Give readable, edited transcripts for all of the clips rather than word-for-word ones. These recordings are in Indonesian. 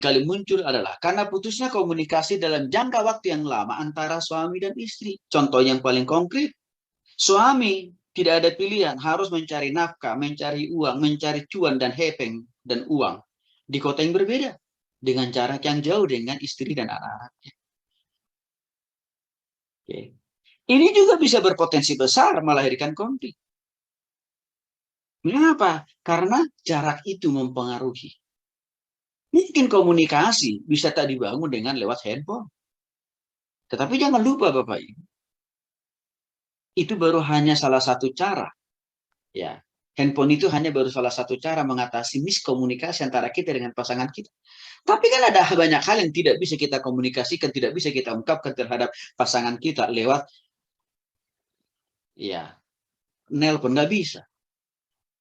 kali muncul adalah karena putusnya komunikasi dalam jangka waktu yang lama antara suami dan istri. Contoh yang paling konkret, suami tidak ada pilihan, harus mencari nafkah, mencari uang, mencari cuan dan hepeng dan uang di kota yang berbeda dengan jarak yang jauh dengan istri dan anak-anaknya. Oke. Ini juga bisa berpotensi besar melahirkan konflik. Mengapa? Karena jarak itu mempengaruhi. Mungkin komunikasi bisa tak dibangun dengan lewat handphone. Tetapi jangan lupa Bapak Ibu, itu baru hanya salah satu cara. Ya, handphone itu hanya baru salah satu cara mengatasi miskomunikasi antara kita dengan pasangan kita. Tapi kan ada banyak hal yang tidak bisa kita komunikasikan, tidak bisa kita ungkapkan terhadap pasangan kita lewat ya nelpon, nggak bisa.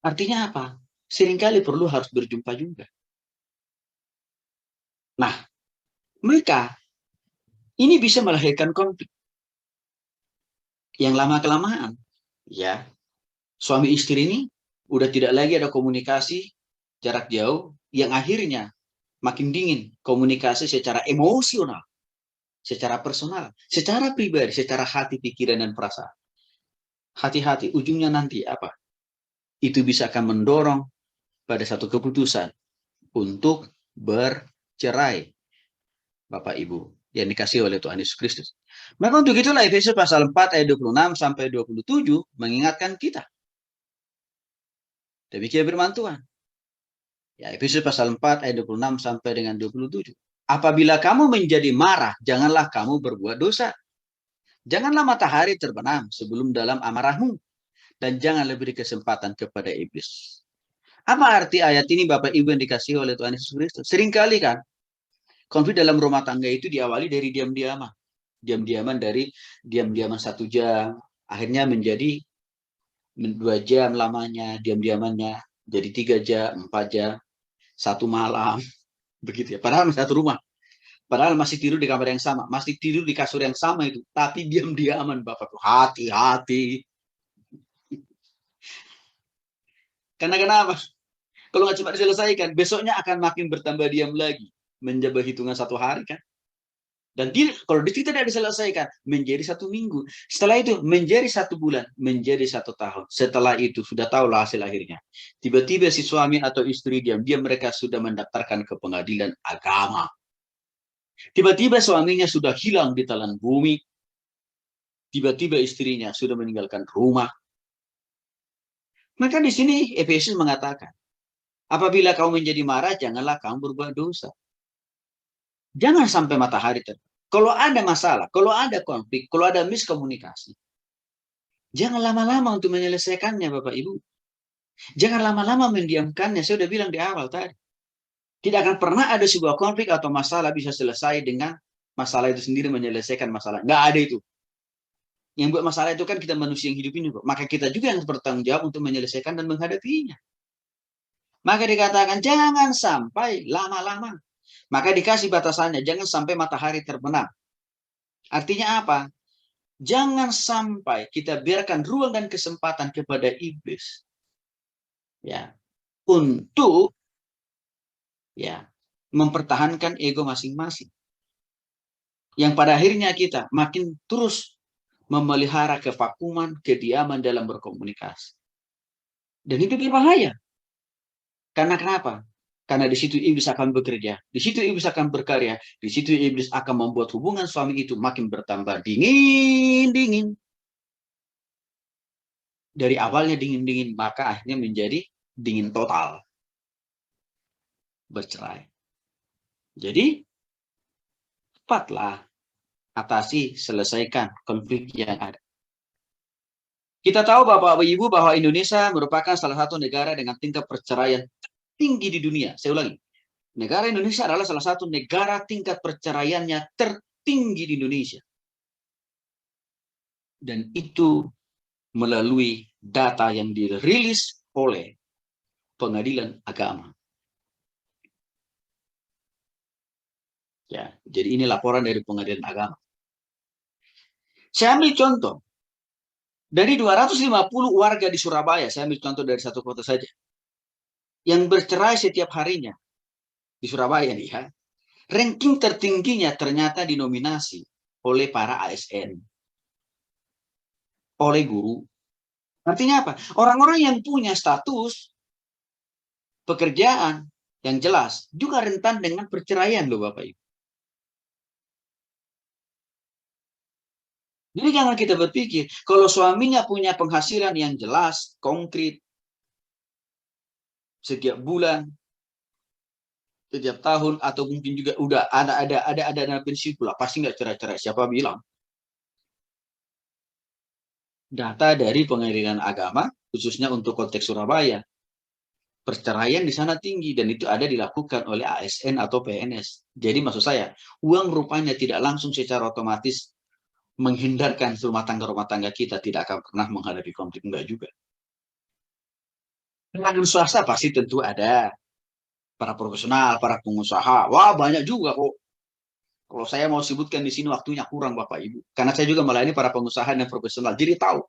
Artinya apa? Seringkali perlu harus berjumpa juga. Nah, mereka ini bisa melahirkan konflik yang lama-kelamaan. Ya, suami istri ini udah tidak lagi ada komunikasi jarak jauh yang akhirnya makin dingin komunikasi secara emosional, secara personal, secara pribadi, secara hati, pikiran, dan perasaan. Hati-hati, ujungnya nanti apa? Itu bisa akan mendorong pada satu keputusan untuk bercerai, Bapak Ibu, yang dikasih oleh Tuhan Yesus Kristus. Maka untuk itulah Efesus pasal 4 ayat 26 sampai 27 mengingatkan kita. Demikian firman Tuhan. Ya, Efesus pasal 4 ayat 26 sampai dengan 27. Apabila kamu menjadi marah, janganlah kamu berbuat dosa. Janganlah matahari terbenam sebelum dalam amarahmu, dan jangan leberi kesempatan kepada iblis. Apa arti ayat ini Bapak Ibu yang dikasih oleh Tuhan Yesus Kristus? Seringkali kan, konflik dalam rumah tangga itu diawali dari diam-diaman. Diam-diaman dari diam-diaman 1 jam, akhirnya menjadi 2 jam lamanya, diam-diamannya jadi 3 jam, 4 jam, 1 malam, begitu ya. Padahal masih satu rumah. Padahal masih tidur di kamar yang sama, masih tidur di kasur yang sama itu, tapi diam-diaman Bapak. Hati-hati. Karena kenapa? Kalau nggak cepat diselesaikan, besoknya akan makin bertambah diam lagi. Menjabat hitungan 1 hari kan. Dan kalau tidak diselesaikan, menjadi 1 minggu. Setelah itu, menjadi 1 bulan, menjadi 1 tahun. Setelah itu, sudah tahulah hasil akhirnya. Tiba-tiba si suami atau istri diam-diam mereka sudah mendaftarkan ke pengadilan agama. Tiba-tiba suaminya sudah hilang di telan bumi. Tiba-tiba istrinya sudah meninggalkan rumah. Maka di sini Efesus mengatakan, apabila kamu menjadi marah, janganlah kamu berbuat dosa. Jangan sampai matahari terbit. Kalau ada masalah, kalau ada konflik, kalau ada miskomunikasi, jangan lama-lama untuk menyelesaikannya, Bapak Ibu. Jangan lama-lama mendiamkannya. Saya sudah bilang di awal tadi. Tidak akan pernah ada sebuah konflik atau masalah bisa selesai dengan masalah itu sendiri menyelesaikan masalah. Nggak ada itu. Yang buat masalah itu kan kita manusia yang hidup ini. Maka kita juga yang bertanggung jawab untuk menyelesaikan dan menghadapinya. Maka dikatakan jangan sampai lama-lama. Maka dikasih batasannya, jangan sampai matahari terbenam. Artinya apa? Jangan sampai kita biarkan ruang dan kesempatan kepada iblis. Ya, untuk ya mempertahankan ego masing-masing. Yang pada akhirnya kita makin terus memelihara kevakuman, kediaman dalam berkomunikasi. Dan itu berbahaya. Karena kenapa? Karena di situ iblis akan bekerja, di situ iblis akan berkarya, di situ iblis akan membuat hubungan suami itu makin bertambah dingin. Dari awalnya dingin-dingin, maka akhirnya menjadi dingin total. Bercerai. Jadi, cepatlah atasi, selesaikan konflik yang ada. Kita tahu Bapak Ibu bahwa Indonesia merupakan salah satu negara dengan tingkat perceraian tinggi di dunia. Saya ulangi. Negara Indonesia adalah salah satu negara tingkat perceraiannya tertinggi di Indonesia. Dan itu melalui data yang dirilis oleh Pengadilan Agama. Ya, jadi ini laporan dari Pengadilan Agama. Saya ambil contoh. Dari 250 warga di Surabaya, saya ambil contoh dari satu kota saja, yang bercerai setiap harinya di Surabaya nih ya. ranking tertingginya ternyata dinominasi oleh para ASN, oleh guru. Artinya apa? Orang-orang yang punya status pekerjaan yang jelas juga rentan dengan perceraian loh Bapak Ibu. Jadi jangan kita berpikir kalau suaminya punya penghasilan yang jelas, konkret, setiap bulan, setiap tahun, atau mungkin juga udah ada dana pensiun pula, pasti nggak cerai-cerai. Siapa bilang? Data dari Pengadilan Agama, khususnya untuk konteks Surabaya, perceraian di sana tinggi dan itu ada dilakukan oleh ASN atau PNS. Jadi maksud saya, uang rupanya tidak langsung secara otomatis menghindarkan rumah tangga kita tidak akan pernah menghadapi konflik, enggak juga. Dengan swasta pasti tentu ada para profesional, para pengusaha. Wah, banyak juga kok. Kalau saya mau sebutkan di sini waktunya kurang Bapak Ibu. Karena saya juga melayani para pengusaha dan profesional. Jadi tahu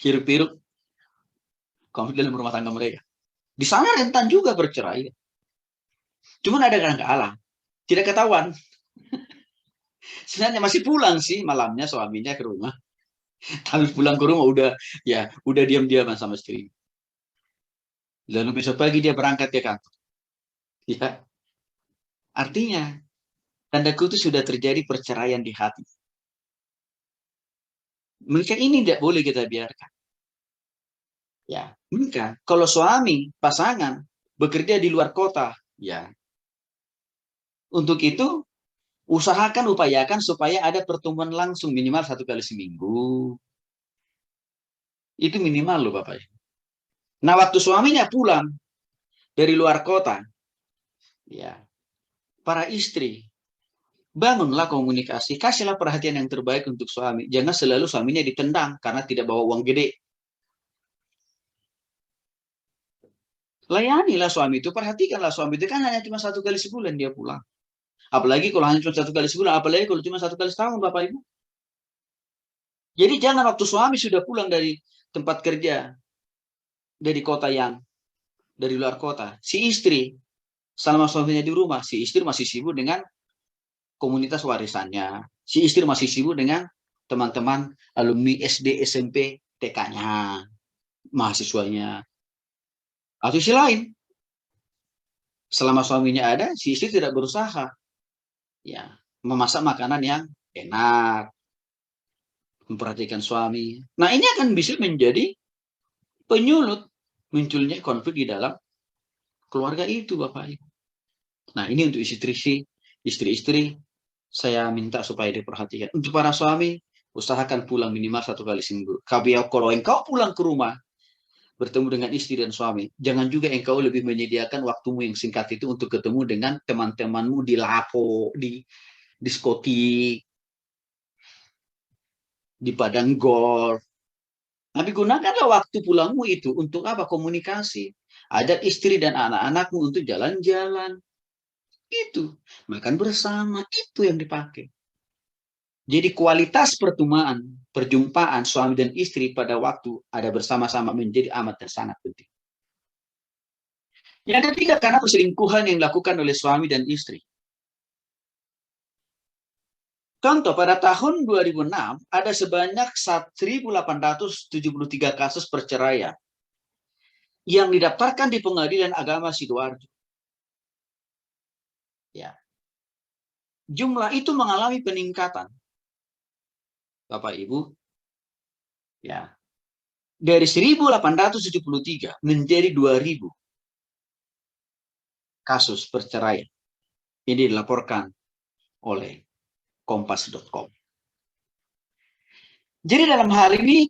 hiruk-pikuk konflik dalam rumah tangga mereka. Di sana rentan juga bercerai. Cuma ada kadang-kala tidak ketahuan. Sebenarnya masih pulang sih malamnya suaminya ke rumah. Tapi pulang ke rumah udah diam-diaman sama istri. Lalu besok pagi dia berangkat ke kantor. Ya, artinya tanda kutip sudah terjadi perceraian di hati. Mereka ini tidak boleh kita biarkan. Ya, maka kalau suami pasangan bekerja di luar kota, ya untuk itu upayakan supaya ada pertemuan langsung minimal 1 kali seminggu. Itu minimal loh Bapak. Nah, waktu suaminya pulang dari luar kota, ya, para istri, bangunlah komunikasi, kasihlah perhatian yang terbaik untuk suami. Jangan selalu suaminya ditendang karena tidak bawa uang gede. Layanilah suami itu, perhatikanlah suami itu, kan hanya cuma 1 kali sebulan dia pulang. Apalagi kalau hanya cuma 1 kali sebulan, apalagi kalau cuma 1 kali setahun, Bapak Ibu. Jadi jangan waktu suami sudah pulang dari tempat kerja, dari kota yang, dari luar kota, si istri, selama suaminya di rumah, si istri masih sibuk dengan komunitas warisannya. Si istri masih sibuk dengan teman-teman alumni SD, SMP, TK-nya, mahasiswanya. Atau sisi lain, selama suaminya ada, si istri tidak berusaha ya memasak makanan yang enak, memperhatikan suami. Nah, ini akan bisa menjadi penyulut munculnya konflik di dalam keluarga itu, Bapak Ibu. Nah, ini untuk istri-istri, saya minta supaya diperhatikan. Untuk para suami, usahakan pulang minimal 1 kali seminggu. Kalau engkau pulang ke rumah, bertemu dengan istri dan suami, jangan juga engkau lebih menyediakan waktumu yang singkat itu untuk ketemu dengan teman-temanmu di lapo, di diskotik, di padang golf. Tapi gunakanlah waktu pulangmu itu untuk apa? Komunikasi. Ajak istri dan anak-anakmu untuk jalan-jalan. Itu. Makan bersama. Itu yang dipakai. Jadi kualitas perjumpaan suami dan istri pada waktu ada bersama-sama menjadi amat dan sangat penting. Yang ketiga, karena perselingkuhan yang dilakukan oleh suami dan istri. Contoh, pada tahun 2006, ada sebanyak 1.873 kasus perceraian yang didaftarkan di Pengadilan Agama Sidoarjo. Ya. Jumlah itu mengalami peningkatan. Bapak Ibu, ya. Dari 1.873 menjadi 2.000 kasus perceraian. Ini dilaporkan oleh kompas.com. Jadi dalam hal ini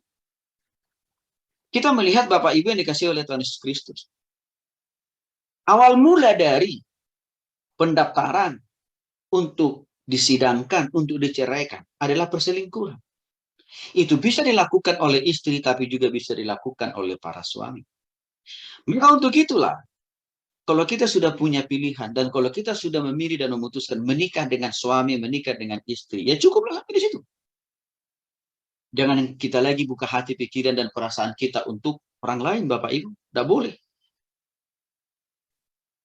kita melihat Bapak Ibu yang dikasih oleh Tuhan Yesus Kristus. Awal mula dari pendaftaran untuk disidangkan, untuk diceraikan adalah perselingkuhan. Itu bisa dilakukan oleh istri, tapi juga bisa dilakukan oleh para suami. Maka untuk itulah, kalau kita sudah punya pilihan, dan kalau kita sudah memilih dan memutuskan menikah dengan suami, menikah dengan istri, ya cukuplah sampai di situ. Jangan kita lagi buka hati, pikiran, dan perasaan kita untuk orang lain, Bapak Ibu. Tidak boleh.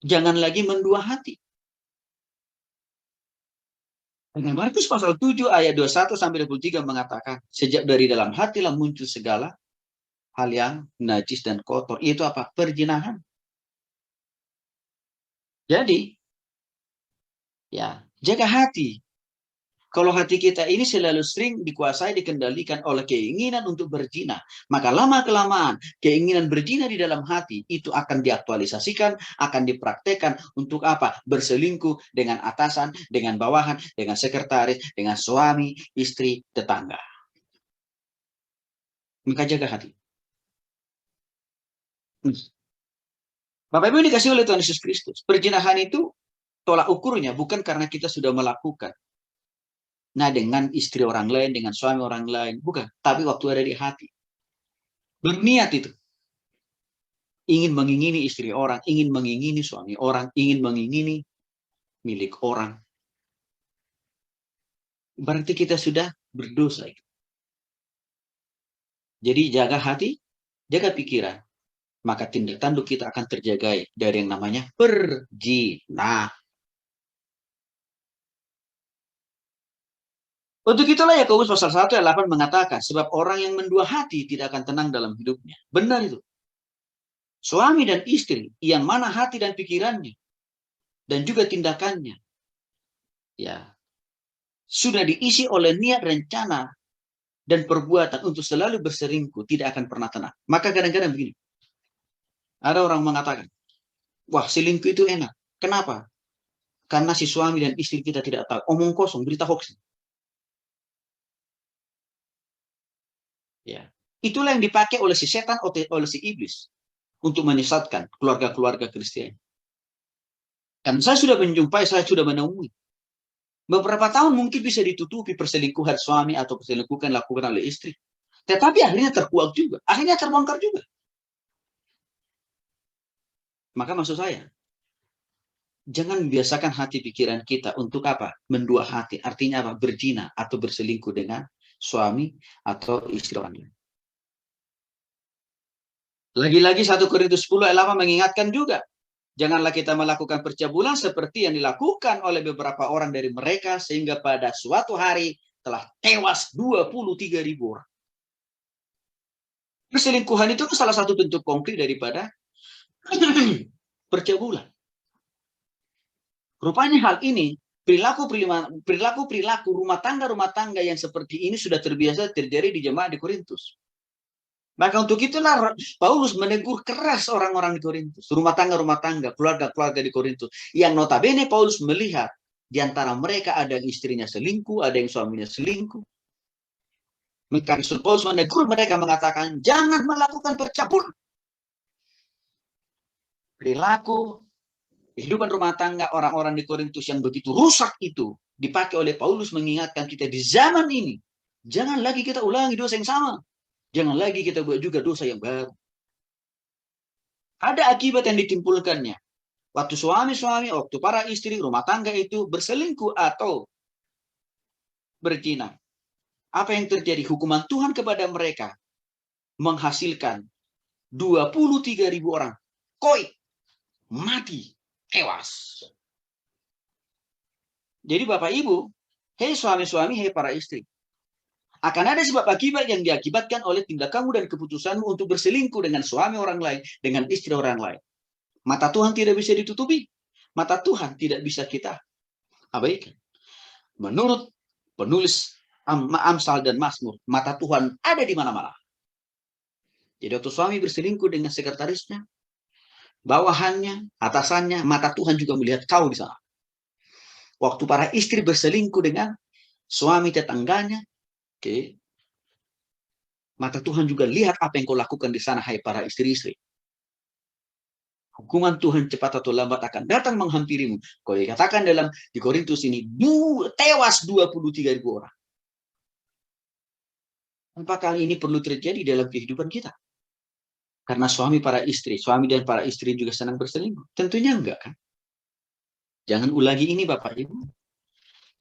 Jangan lagi mendua hati. Dan Markus pasal 7 ayat 21 sampai 23 mengatakan, sejak dari dalam hatilah muncul segala hal yang najis dan kotor. Itu apa? Perzinahan. Jadi, ya, jaga hati. Kalau hati kita ini selalu sering dikuasai, dikendalikan oleh keinginan untuk berzina, maka lama-kelamaan keinginan berzina di dalam hati itu akan diaktualisasikan, akan dipraktekkan untuk apa? Berselingkuh dengan atasan, dengan bawahan, dengan sekretaris, dengan suami, istri, tetangga. Maka jaga hati. Bapak Ibu dikasih oleh Tuhan Yesus Kristus. Perzinahan itu tolak ukurnya bukan karena kita sudah melakukan. Nah, dengan istri orang lain, dengan suami orang lain. Bukan. Tapi waktu ada di hati. Berniat itu. Ingin mengingini istri orang, ingin mengingini suami orang, ingin mengingini milik orang. Berarti kita sudah berdosa. Jadi jaga hati, jaga pikiran. Maka tindak tanduk kita akan terjaga dari yang namanya perzinahan. Untuk itulah Yakobus pasal 1 ayat 8 mengatakan, sebab orang yang mendua hati tidak akan tenang dalam hidupnya. Benar itu. Suami dan istri yang mana hati dan pikirannya dan juga tindakannya ya sudah diisi oleh niat, rencana dan perbuatan untuk selalu berselingkuh, tidak akan pernah tenang. Maka kadang-kadang begini. Ada orang mengatakan, wah, selingkuh itu enak. Kenapa? Karena si suami dan istri kita tidak tahu. Omong kosong, berita hoax. Ya. Itulah yang dipakai oleh si setan, oleh si iblis untuk menyesatkan keluarga-keluarga Kristen. Dan saya sudah menjumpai, saya sudah menemui. Beberapa tahun mungkin bisa ditutupi perselingkuhan suami atau perselingkuhan dilakukan oleh istri. Tetapi akhirnya terkuak juga. Akhirnya terbongkar juga. Maka maksud saya, jangan biasakan hati pikiran kita untuk apa? Mendua hati. Artinya apa? Berzina atau berselingkuh dengan suami atau istri orang lain. Lagi-lagi 1 Korintus 10 ayat 8 mengingatkan juga. Janganlah kita melakukan percabulan seperti yang dilakukan oleh beberapa orang dari mereka, sehingga pada suatu hari telah tewas 23.000 orang. Perselingkuhan itu salah satu bentuk konkret daripada percabulan. Rupanya hal ini, perilaku rumah tangga yang seperti ini sudah terbiasa terjadi di jemaat di Korintus. Maka untuk itulah Paulus menegur keras orang-orang di Korintus, rumah tangga, keluarga-keluarga di Korintus, yang notabene Paulus melihat di antara mereka ada yang istrinya selingkuh, ada yang suaminya selingkuh. Maka Paulus menegur mereka, mengatakan, jangan melakukan percabulan. Perilaku kehidupan rumah tangga orang-orang di Korintus yang begitu rusak itu dipakai oleh Paulus mengingatkan kita di zaman ini. Jangan lagi kita ulangi dosa yang sama. Jangan lagi kita buat juga dosa yang baru. Ada akibat yang ditimbulkannya. Waktu suami-suami, waktu para istri rumah tangga itu berselingkuh atau berzina. Apa yang terjadi? Hukuman Tuhan kepada mereka menghasilkan 23.000 orang koi, mati, tewas. Jadi Bapak Ibu, hei suami-suami, hei para istri, akan ada sebab akibat yang diakibatkan oleh tindakanmu dan keputusanmu untuk berselingkuh dengan suami orang lain, dengan istri orang lain. Mata Tuhan tidak bisa ditutupi. Mata Tuhan tidak bisa kita abaikan. Menurut penulis Amsal dan Mazmur, mata Tuhan ada di mana-mana. Jadi waktu suami berselingkuh dengan sekretarisnya, bawahannya, atasannya, mata Tuhan juga melihat kau di sana. Waktu para istri berselingkuh dengan suami tetangganya, mata Tuhan juga lihat apa yang kau lakukan di sana, hai para istri-istri. Hukuman Tuhan cepat atau lambat akan datang menghampirimu. Kalau dikatakan di Korintus ini, tewas 23.000 orang. Apakah ini perlu terjadi dalam kehidupan kita? Karena suami dan para istri juga senang berselingkuh. Tentunya enggak kan? Jangan ulangi ini Bapak Ibu.